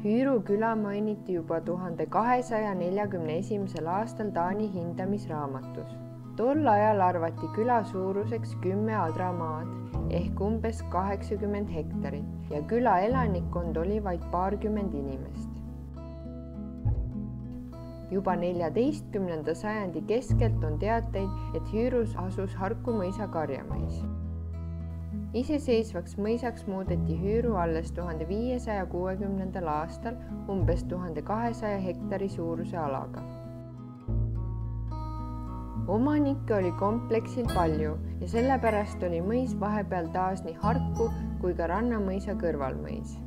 Hüüru küla mainiti juba 1241. aastal Taani hindamisraamatus. Tol ajal arvati küla suuruseks 10 adramaad ehk umbes 80 hektarit ja küla elanikkond oli vaid paarkümmend inimest. Juba 14. sajandi keskelt on teateid, et Hüürus asus Harku mõisa karjamõis. Iseseisvaks mõisaks muudeti Hüüru alles 1560. aastal umbes 1200 hektari suuruse alaga. Omanikke oli kompleksil palju ja sellepärast oli mõis vahepeal taas nii Harku kui ka Rannamõisa kõrvalmõis.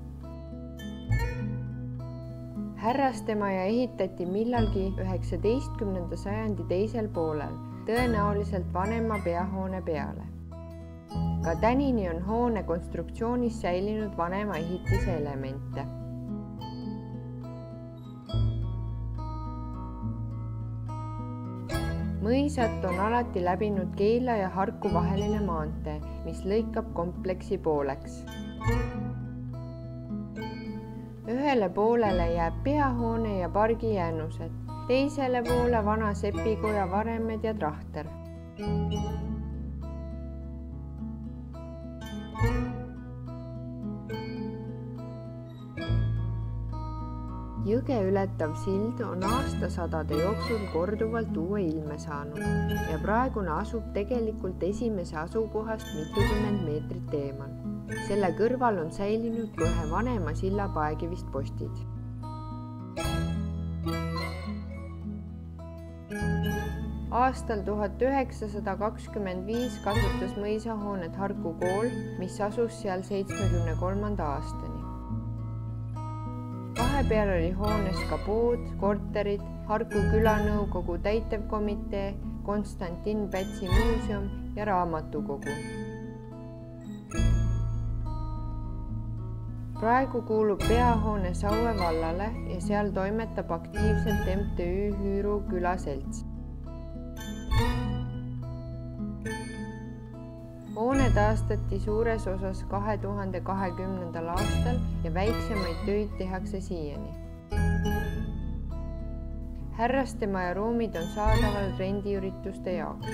Härrastemaja ehitati millalgi 19. sajandi teisel poolel, tõenäoliselt vanema peahoone peale. Ka tänini on hoone konstruktsioonis säilinud vanema ehitise elemente. Mõisat on alati läbinud Keila ja Harku vaheline maantee, mis lõikab kompleksi pooleks. Ühele poolele jääb peahoone ja pargi jäänused, teisele poole vana sepikoja varemed ja trahter. Jõge ületav sild on aastasadade jooksul korduvalt uue ilme saanud ja praegune asub tegelikult esimese asukohast mitukümmend meetrit eemal. Selle kõrval on säilinud ka ühe vanema silla paegivist postid. Aastal 1925 kasutas mõisahoonet Harku kool, mis asus seal 73. aastani. Vahepeal oli hoones ka pood, korterid, Harku külanõukogu täitevkomitee, Konstantin Pätsi muuseum ja raamatukogu. Praegu kuulub peahoone Saue vallale ja seal toimetab aktiivselt MTÜ Hüüru külaselts. Hoone taastati suures osas 2020. aastal ja väiksemaid töid tehakse siiani. Härrastemaja ruumid on saadaval rendiürituste jaoks.